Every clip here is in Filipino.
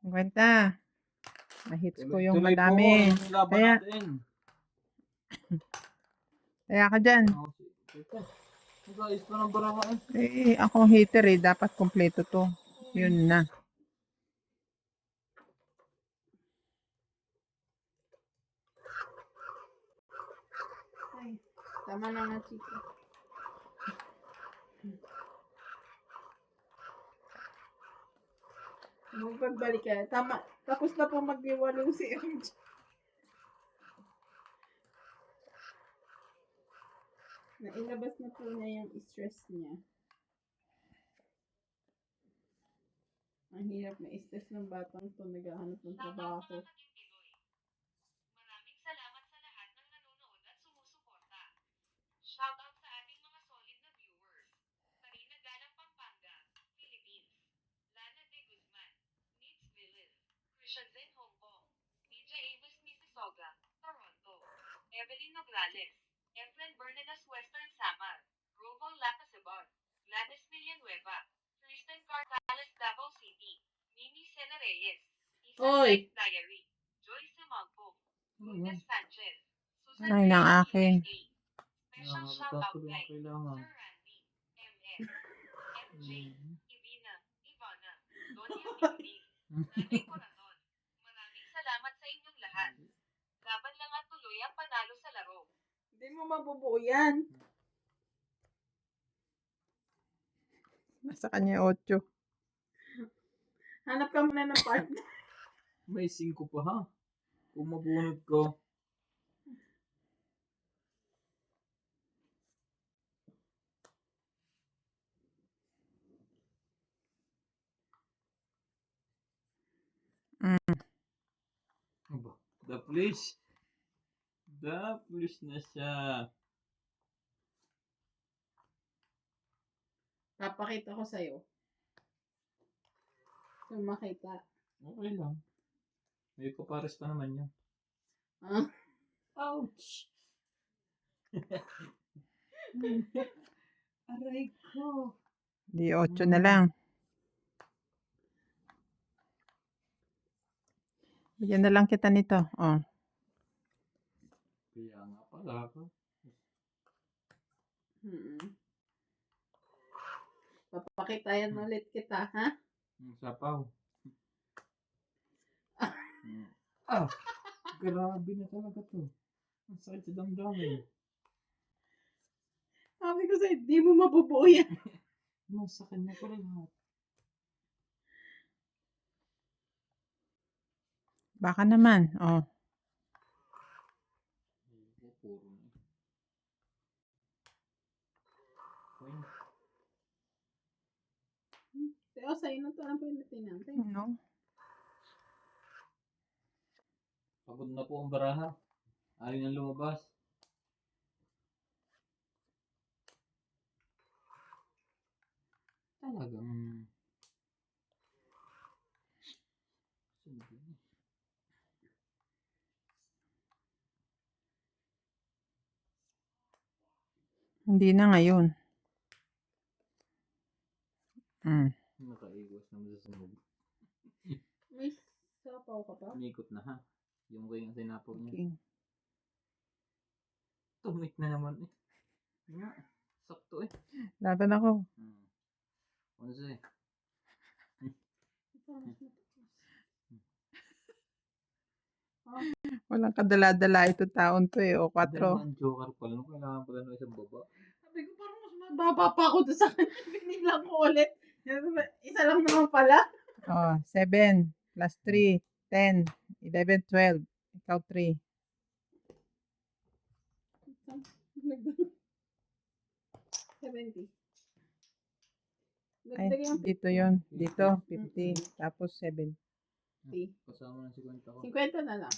Ang kwenta. Na-hits ko yung Tuloy po, madami. yung laban Kaya, natin. kaya ka dyan. Teka, nag-ayos pa ng baraha eh. Ako hater dapat kompleto to. Yun na. Ay, tama na nga, chika. Magbalik ka. Tama. Tapos na po magbiwalong si MJ. Nailabas na po niya yung stress niya. Ang hirap na stress ng batang to. Naghahanap ng trabaho. Maraming salamat sa lahat ng nanonood at sumusuporta. Shoutout sa ating mga solid na viewers. Karina Galang, Pampanga, Philippines. Lana De Guzman, Nitz Villis, Christian Zen, Hong Kong. DJ Avis, Mississauga, Toronto. Evelyn Nograles, Efren Bernadas, Western Samar. Roval Lacasabon, Gladys Villanueva, Kristen Cartales, Davao City. Mimi Sena Reyes, Oy! Isa Diary, Joyce Magpo, Lucas Sanchez, Susan Ay, ng Reyes, akin. USA. Special shoutout kay Kailangan. Sir Randy, MS, MJ, Ivina, Ivana, Donya Pipiling, Nanay Corazon. Maraming salamat sa inyong lahat. Laban lang at tuloy ang panalo sa laro. Hindi mo mabubuo yan. Nasa kanya 8. Hanap ka muna ng partner. May 5 pa ha. Kung mabunod ko. Aba, the police. The police na siya. Papakita ko sa'yo. Kung makita. Okay lang. May kapares pa naman yan. Ah, Ouch! Aray ko. Di 8 na lang. Bigyan na lang kita nito. Oh. Kaya nga pala ako. Papakita yan ulit kita, ha? Ang sapaw. Grabe na talaga to. Ang sakit sa damdamin. Sabi ko sa'yo, di mo mabubuo yan. Masakit na pala lahat. Baka naman. Oh. Puro na. Pero sa'yo na to, ano pindutin natin? No? Pagod na po ang baraha. Alin ang lumabas. Talagang... Hindi na ngayon. Nakaiwas naman sa sunog. May sapaw ka pa? Umikot na ha. Yung ring ang sinapaw niya. Okay. Tumik na naman eh. Nga. Sakto eh. Laban ako. Ano siya eh? Walang kadala-dala ito taon to O 4. Ang joker pala. Kailangan pala ng isang baba. Sabi ko, parang mas mababa pa ako doon sa kanya. Binilang ko ulit. Isa lang naman pala. Oh, 7 plus 3, 10, 11, 12. Ikaw 3. 70. Ay, Dagdag yung dito yon. Dito, 50. Tapos 7. 50. Kasama ng 50 ko. 50 na lang.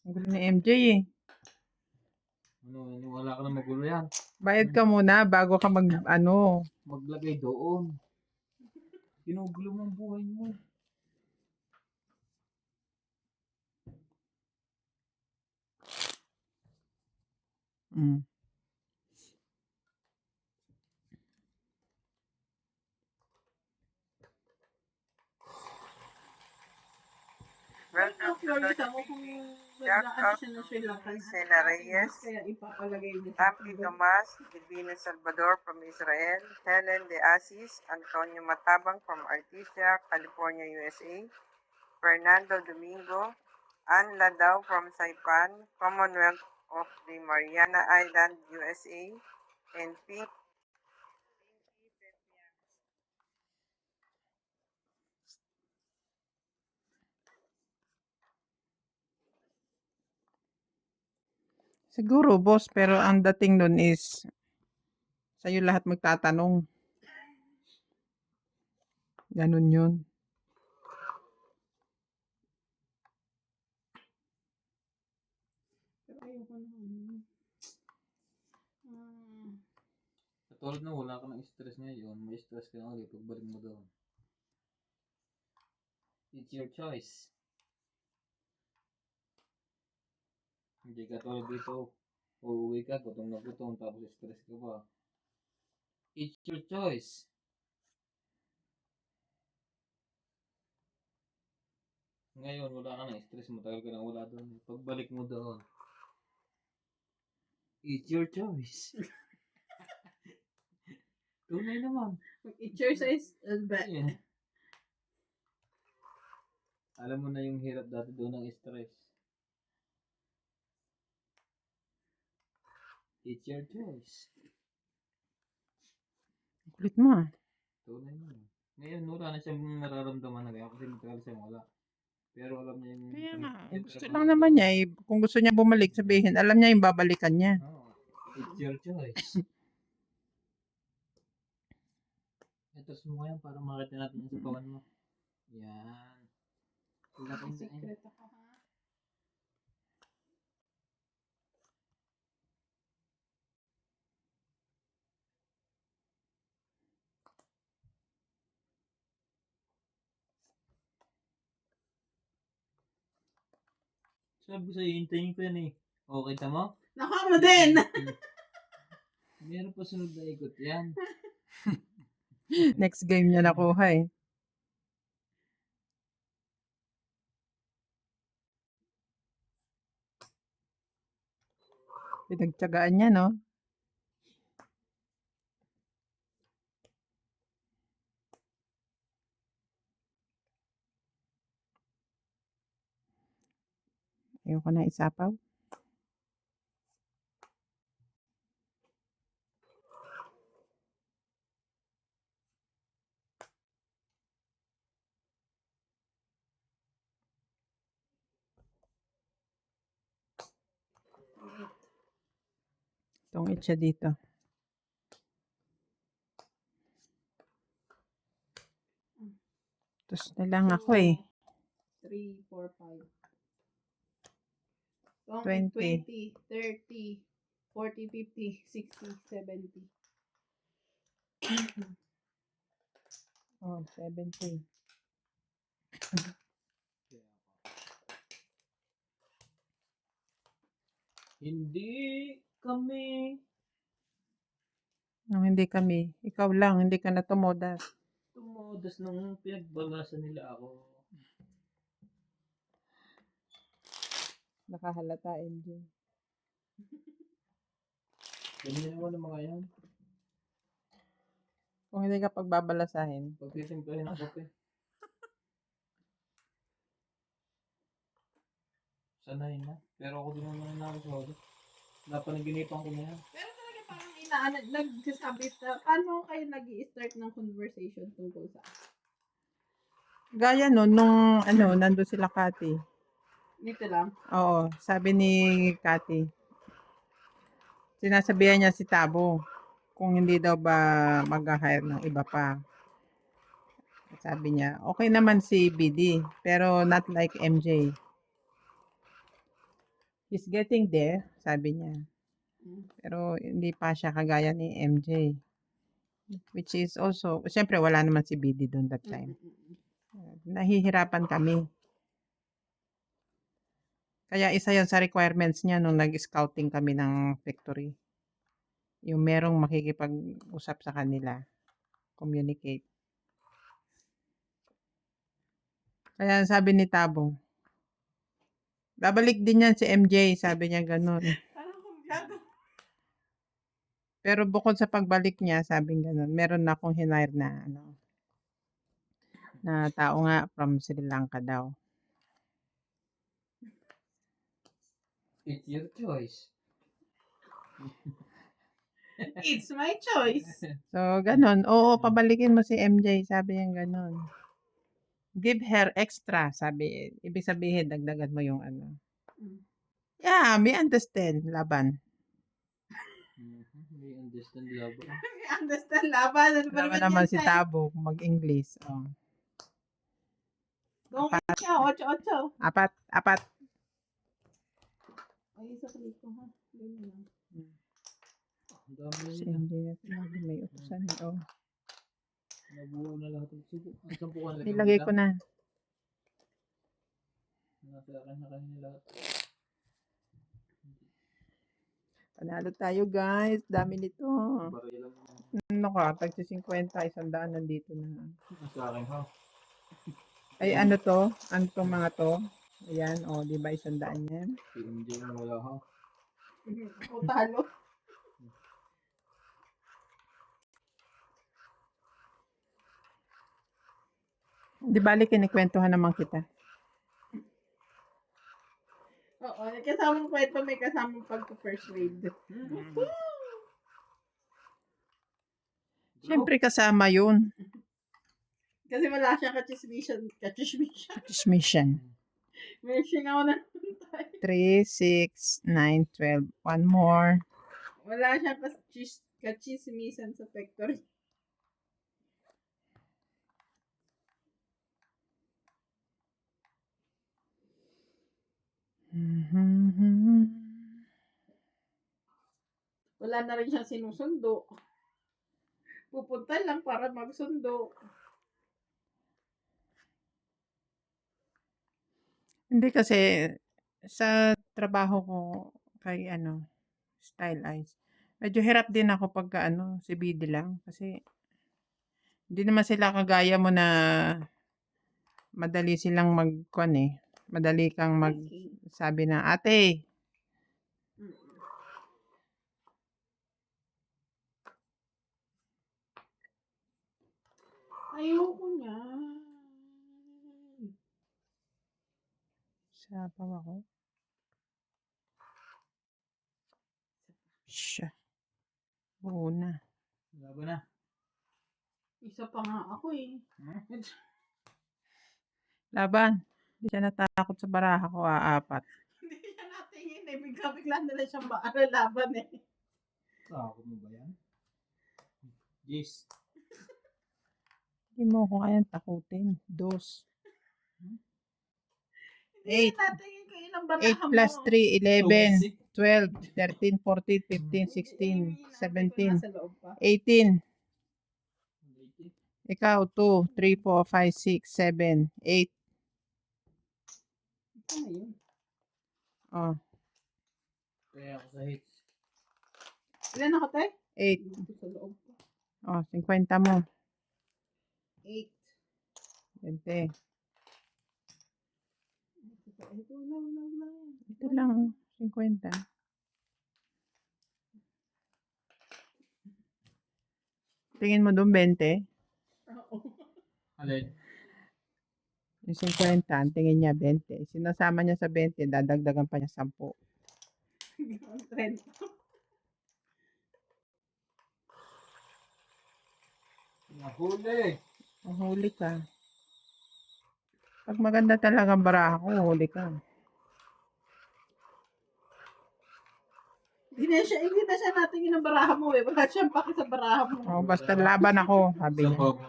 Ang gulo ni MJ eh. Ano, wala ka na magulo yan. Bayad ka muna bago ka Maglagay doon. Ginugulo mo ang buhay mo. Welcome to Curious the ako kung Jack nagdaan of siya ng Sri Lanka. Sena Reyes, Kaya ipapalagay niya sa Tampi Tomas, Divino Salvador from Israel, Helen De Asis, Antonio Matabang from Artesia, California, USA, Fernando Domingo, Ann Ladao from Saipan, Commonwealth of the Mariana Island, USA, and Pink Siguro, boss, pero ang dating nun is sa'yo lahat magtatanong. Ganun yun. Pero ayoko na. Katulad na wala ka ng stress ngayon, may stress ka na ulit pagbalik mo doon. It's your choice. Hindi ka tulad dito, uuwi ka, gutom na gutom, tapos stress ka pa. It's your choice. Ngayon, wala ka na stress, matagal ka na wala doon. Pagbalik mo doon, it's your choice. Tunay naman. Exercise ba? Yeah. Alam mo na yung hirap dati doon ng stress. It's your choice. Kulit mo ah. Tunay naman. Ngayon, wala na siyang nararamdaman na kaya kasi matagal siyang wala. Pero alam niya yung... Kaya nga, yung gusto trabaho lang naman doon. niya eh. Kung gusto niya bumalik, sabihin, alam niya yung babalikan niya. Oh, it's your choice. Ito mo yan para makita natin yung sapawan mo. Yan. Wala kang daan. Secret ako ha. Sabi ko sa'yo, hintayin ko yan eh. Okay, tama? Nakuha mo din! Meron pa sunod na ikot yan. Next game niya nakuha eh. Pinagtyagaan niya, no? Ayoko na isapaw. Tungit siya dito. Tapos na lang ako eh. 3, 4, 5. 20. 20, 30, 40, 50, 60, 70. Oh, 70. Hindi kami. Nung hindi kami, ikaw lang, hindi ka na tumodas. Tumodas nung pinagbalasan nila ako. Nakahalata, MJ. Ganyan naman ang mga yan. Kung hindi ka pagbabalasahin, Pagtitimplahin ng kape. Sanay na. Pero ako din naman nakasawag. Napanaginipan ko na yan. Pero talaga parang nagsasabi na, paano kayo nag-i-start ng conversation tungkol sa gaya nun, nung nandun sila Kati. nito lang? Oo, sabi ni Kati. Sinasabihan niya si Tabo kung hindi daw ba mag-hire ng iba pa. Sabi niya, okay naman si BD, pero not like MJ. He's getting there, sabi niya. Pero hindi pa siya kagaya ni MJ. Which is also, siyempre wala naman si BD doon that time. Nahihirapan kami. Kaya isa yon sa requirements niya nung nag-scouting kami ng factory. Yung merong makikipag-usap sa kanila. Communicate. Kaya sabi ni Tabo, Babalik din yan si MJ, sabi niya ganun. Parang kumbyado. Pero bukod sa pagbalik niya, sabi ganun, meron na akong hinire na ano, na tao nga from Sri Lanka daw. It's your choice. It's my choice. So, ganun. Oo, pabalikin mo si MJ, sabi niya ganun. Give her extra, sabi. Ibig sabihin, dagdagan mo yung ano. Mm. Yeah, may understand, laban. May understand love. I understand laban. Ano ba Naman naman naman yan, si Tay? Tabo, mag-English. Oh. Gawin siya, 8-8. Apat. Ay, isa click ko ha. Ganun lang. Ang dami Si nila. MJ na talaga may utusan. Oh. Nabuo na lahat ng subo. Ang sampukan lang. Nilagay ko na. Nasa akin na kanina lahat. Panalo tayo, guys. Dami nito. Barya lang. Ano ka? Tagsi 50, 100 nandito na. Nasa akin ha. Ay, ano to? Ano tong mga to? Ayan, oh, di ba 100 yan? Si MJ na wala ha. O talo. Di bali, kinikwentuhan naman kita. Oo, kasamang kwento may kasamang pag-persuade. Siyempre kasama yun. Kasi wala siyang kachismisyon. Mission. Mission ako na. 3, 6, 9, 12. One more. Wala siyang kachismisan sa factory. Wala na rin siyang sinusundo. Pupunta lang para magsundo. Hindi kasi sa trabaho ko kay ano, Style Eyes. Medyo hirap din ako pagka ano, si BD lang kasi hindi naman sila kagaya mo na madali silang magkon eh. Madali kang magsabi na, ate, Ayoko niya. sapaw ako. Siya. Oo na. Laban na. Isa pa nga ako eh. Laban. Hindi siya natakot sa baraha ko, apat. Hindi siya natingin eh. Bigla nila siyang maaralaban eh. Takot mo ba yan? Yes. Hindi mo ko kayang takutin. 2. Hindi 8. natingin ko ilang 8 baraha mo. plus 3, 11, 12, 13, 14, 15, 16, 17, 18. Ikaw, 2, 3, 4, 5, 6, 7, 8. Ano yun? Oh, Kaya ako sa hits. Ilan ako tayo? 8. Dito sa loob ko. Oh, 50 mo. 8. 20. Ito lang. Ito lang, 50. Tingin mo doon 20. Oo. Alin? Yung 50, ang tingin niya 20. Sinasama niya sa 20, dadagdagan pa niya 10. 30. Nahuli. Huli ka. Pag maganda talaga ang baraha ko, huli ka. Hindi na siya natingin ng baraha mo eh. Wala siyang paki sa baraha mo. Oh, basta laban ako, sabi Sa niya. baba.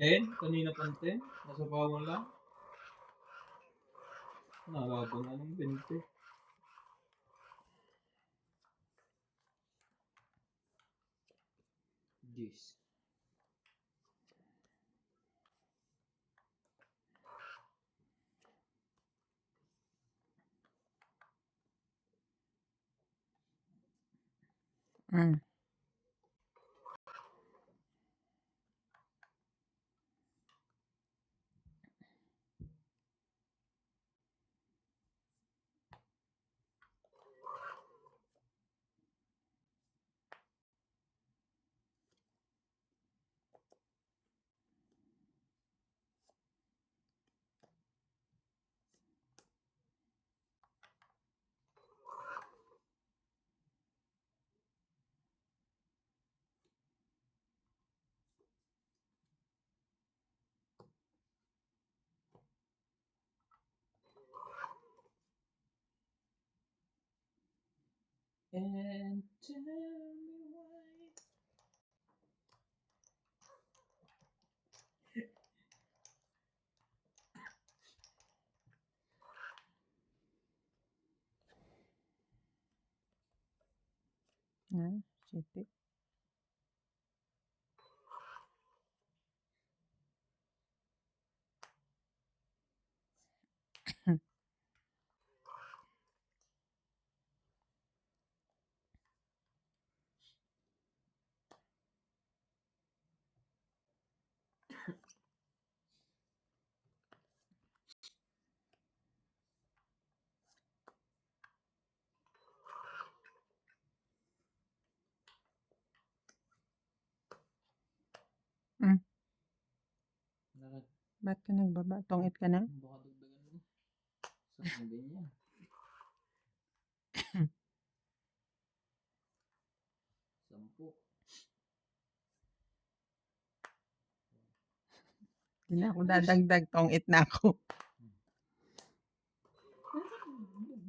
10? Kanina pa 10? Nasa bawang lang? Nalaban na ng 20. Yes. Mm. And tell me why. Ah, shit eh. Hmm, Bakit? ba't ka nagbaba? Tongit ka na? Baka dagdagan mo. Saan din yan? Sampu. Hindi na ako dadagdag. Tongit na ako.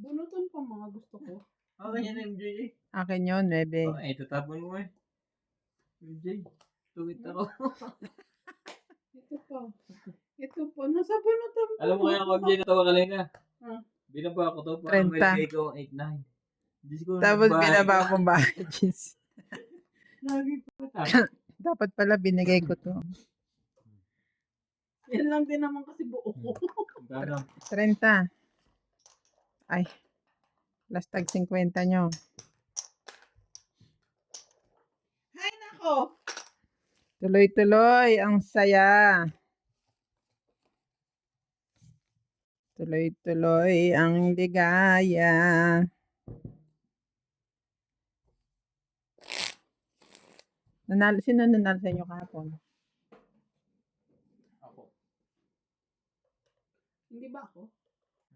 Bunutan pa mga gusto ko. Okay yan, MJ. Akin yun, 9. Oh, eh, tatapon mo eh. MJ, tuwit ako. Ito pa. Ito pa. Nasa bunutan pa. Alam mo kaya ako, MJ, natawa ka lang na. Ah. Binaba ko to, 30. parang may ko 8-9. Diyos ko, Tapos nagbahay binaba ka. akong bahay. Jeez. Lagi pa tayo. Dapat pala binigay ko to. Yan lang din naman kasi buo ko. Gano'n? 30. Ay. Last tag 50 nyo. Ay, nako. Tuloy-tuloy. Ang saya. Tuloy-tuloy ang ligaya. Sino nanalo sa inyo kahapon? Ako. Hindi ba ako?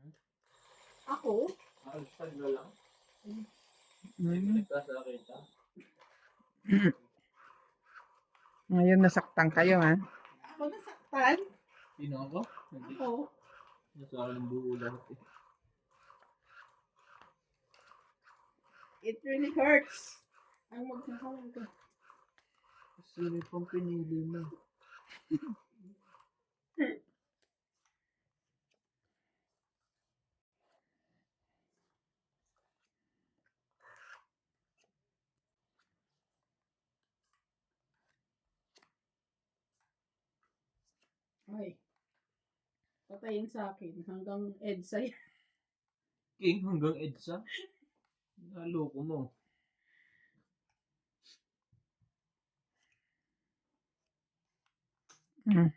Hmm? Ako? Alstag na lang. Hmm. Nagkasa kita. Ngayon nasaktan kayo ha. Ako nasaktan? Sino ako? Hindi. Ako. Nasa akin buo lahat eh. It really hurts. Ang magsasawang ko. Sino pang pinili mo? Ay. Patayin sa akin hanggang EDSA. King hanggang EDSA? Naloko mo. Hmm.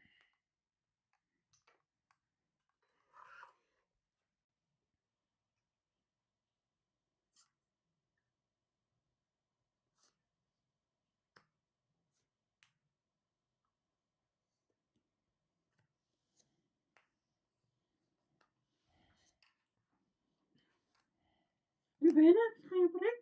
Ano ba yan? Kayo pa rin?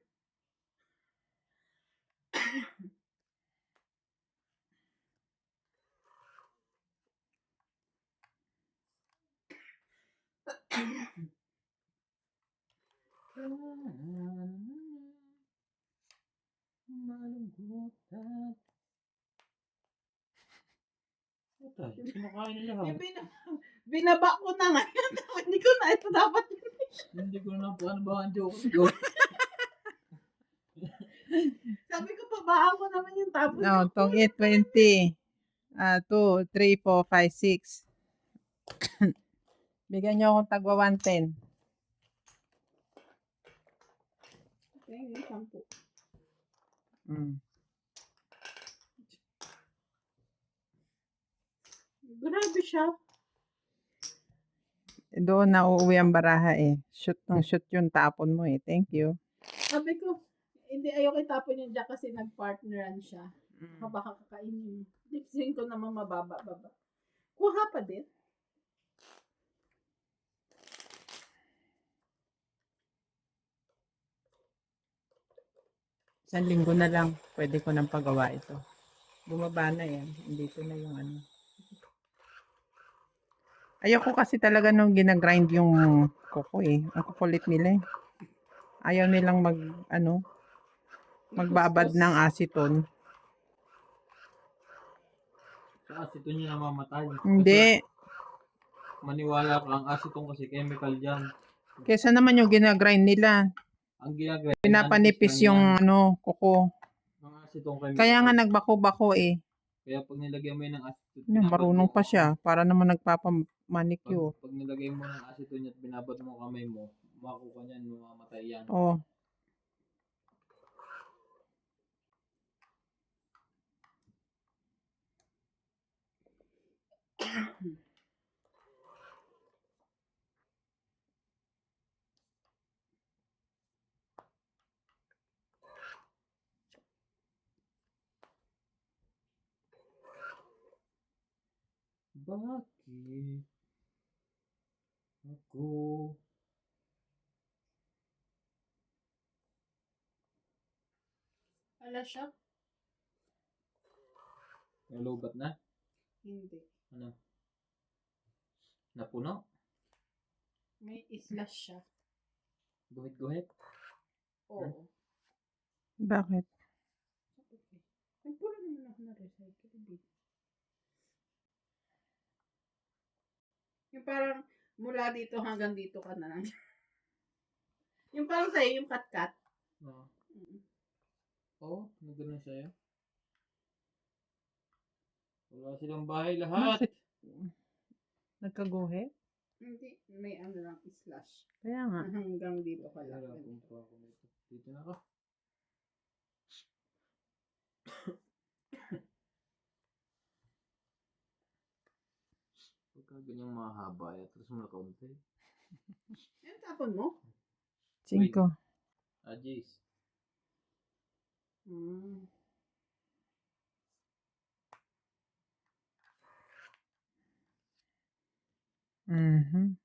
Malungkot at... Patay, kinakain nila ha. Binaba ko na ngayon. Hindi ko na ito dapat. Hindi ko na paano ba ang joke ko. Sabi ko, pabaan ko naman yung tapos. No, tong 820. 2, 3, 4, 5, 6. Bigyan nyo akong tagwa 110. Okay, yung 10. Mm. Grabe siya. Doon na uuwi ang baraha eh. Shoot ng shoot yung tapon mo eh. Thank you. Sabi ko, hindi ayoko itapon yung jack kasi nag-partneran siya. Baka kakainin. Lipsin ko naman mababa-baba. Kuha pa din. Isang linggo na lang. Pwede ko nang pagawa ito. Bumaba na yan. Dito na yung ano. Ayoko kasi talaga nung ginagrind yung kuko eh. Ang kukulit nila eh. Ayaw nilang magbabad ng acetone. Sa aceton niya namamatay. Hindi. Kasi maniwala ka, ang aceton kasi chemical dyan. Kesa naman yung ginagrind nila. Ang ginagawa, Pinapanipis yung kuko. ang aceton chemical. Kaya nga nagbako-bako eh. Kaya pag nilagyan mo yun ng aceton, Marunong pa siya. Para naman nagpapamanicure. Pag nilagay mo ng aceton at binabad mo kamay mo, makukuha niyan, mamamatay yan. Oh. Bakit ako Ala siya? nalubat na? Hindi. Ano? Napuno? May slash siya. Guhit-guhit? Oo. Bakit? Nagpura naman ako na recycle. Yung parang mula dito hanggang dito ka na lang. Yung parang sa'yo, yung cut-cut. Oo. Oo, may ganun sa'yo. Wala silang bahay lahat. Bakit? Nagkaguhit? Hindi, may ano lang, slash. Kaya nga. Hanggang dito ka lang. Hirapan pa ako nito. Dito na ka. Pagka ganyang mahaba, atras mo na kaunti. Yan, tapon mo? 5. Ajis. Hmm. Mhm.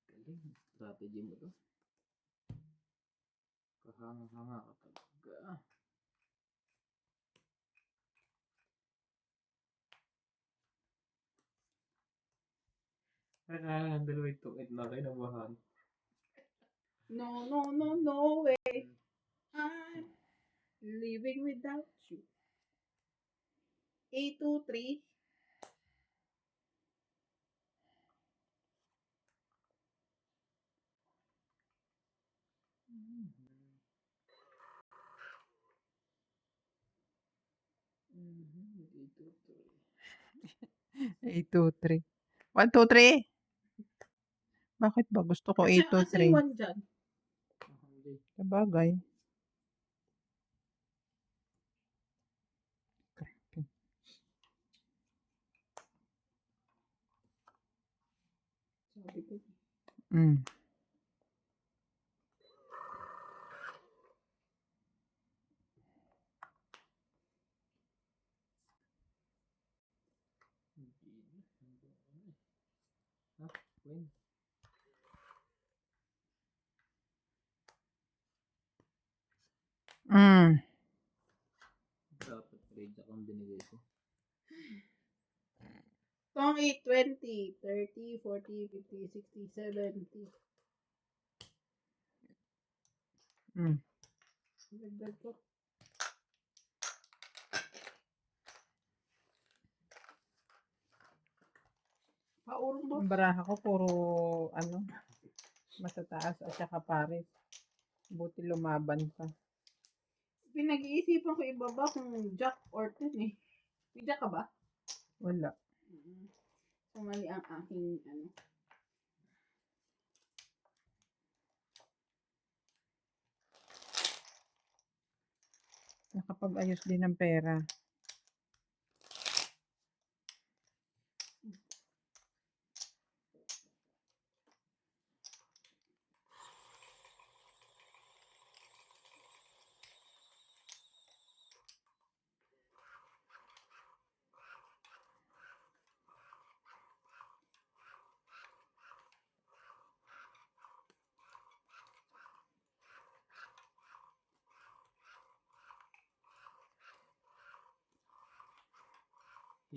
Galing. Strategy mo to. Kahanga-hanga ka talaga. Ang dalawa ito. Na kinabahan. No way. I'm living without you. 823. Ito. 8, 2, 3. 1, 2, 3. Bakit ba? Gusto ko 8, 2, Kasi 3. one dyan. Sabagay. Sabi ko. Mm. When? Mm. Dapat rate akong binigay ko. Tong 820, 30, 40, 50, 60, 70. Mm. Dagdag ko. Paurong ba? Ang baraha ko puro matataas at saka pares. Buti lumaban pa. Pinag-iisipan ko ibaba kung jack or 10 eh. May jack ka ba? Wala. So, mali ang aking Nakapag-ayos din ng pera.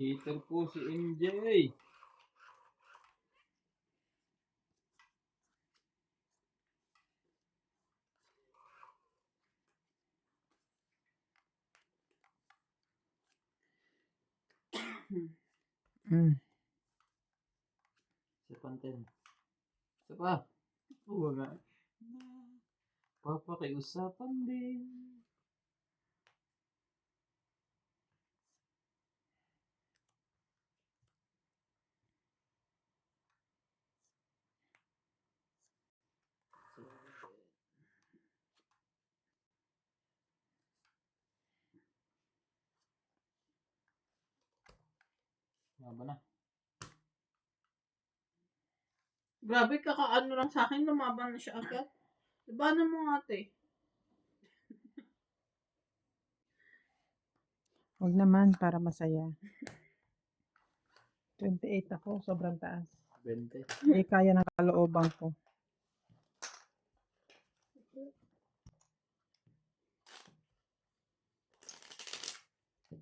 Hater po si MJ. Mm. Sa pantin. Isa pa. Oo nga. Papakiusapan din. Maba na. Grabe, kakaano lang sa akin, lumaban na siya agad. Labanan mo ate. Huwag naman para masaya. 28 ako, sobrang taas. 20. Hindi kaya ng kalooban ko.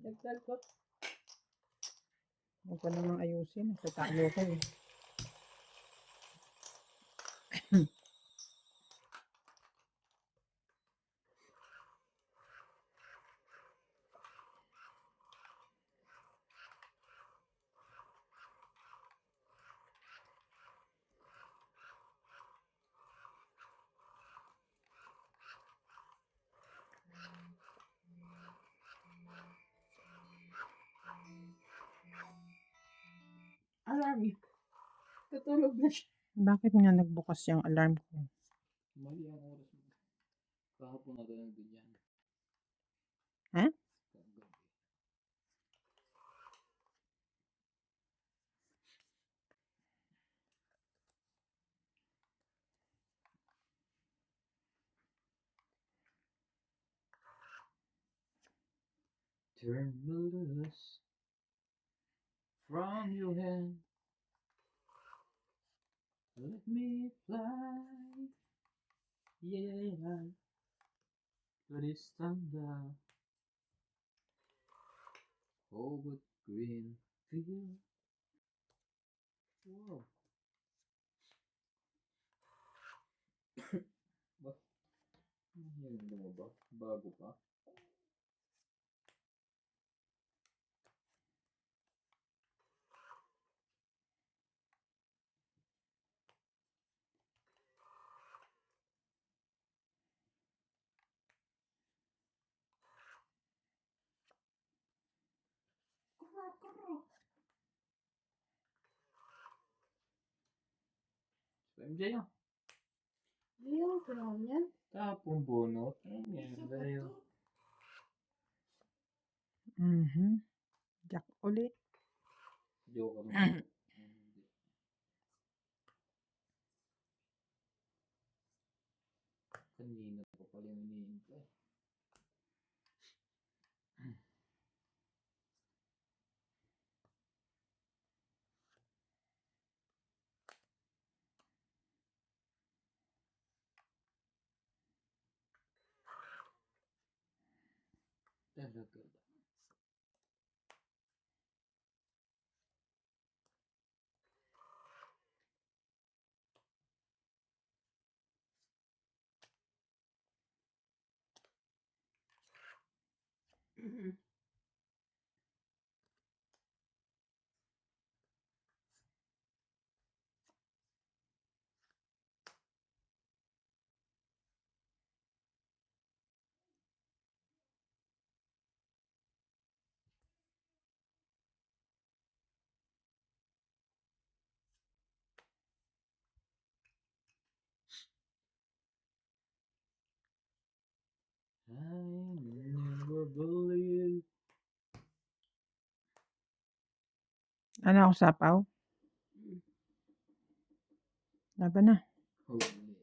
Dagdag ko. Huwag ko namang ayusin. Tatalo ko eh. Alarm. Tutulog na siya. Bakit nga nagbukas yung alarm ko? Mali ang oras mo. Kahapon na ganun din yan. Ha? Kagabi. Turn me loose from your hand. Let me fly. Yeah. To this thunder. Over green field. Wow. Ba? Yan mo ba? Bago pa? So, MJ ah. Ayun, kailangan yan. Tapong bunot. Ayan, dahil. Jack ulit. Joke mo. Kanina pa pala yung iniintay. Talaga. I never believe. Ano ako sapaw? Laban na. Holy.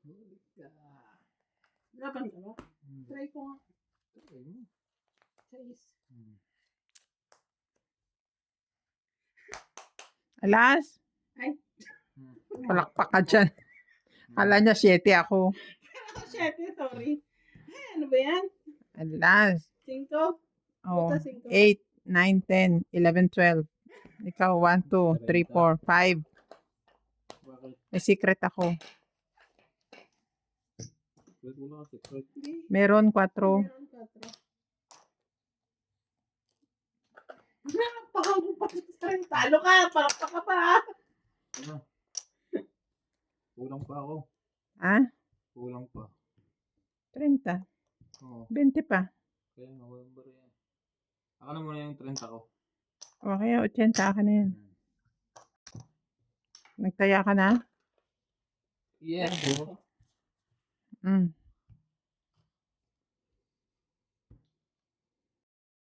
Holy ka. Laban ka ba? Try ko nga. Try mo. Size. Alas! Ay. Palakpak ka dyan. Kala niya 7 ako. Ako 7, sorry. Ay, ano ba yan? Alas! 5? Oh, Buta 5. 8, 9, 10, 11, 12. Ikaw, 1, 2, 3, 4, 5. Bakit? May secret ako. Wait, wala ka secret. Meron 4. Meron 4. Pakamo pa rin. Talo ka, palakpak ka pa. Ano? Kulang pa ako. Ha? Kulang pa. 30. Oo. 20 pa. Kaya nga, walang bari yan. Ako na muna yung 30 ko. O kaya 80 ka na yan. Nagtaya ka na? Yeah, bro. Mm.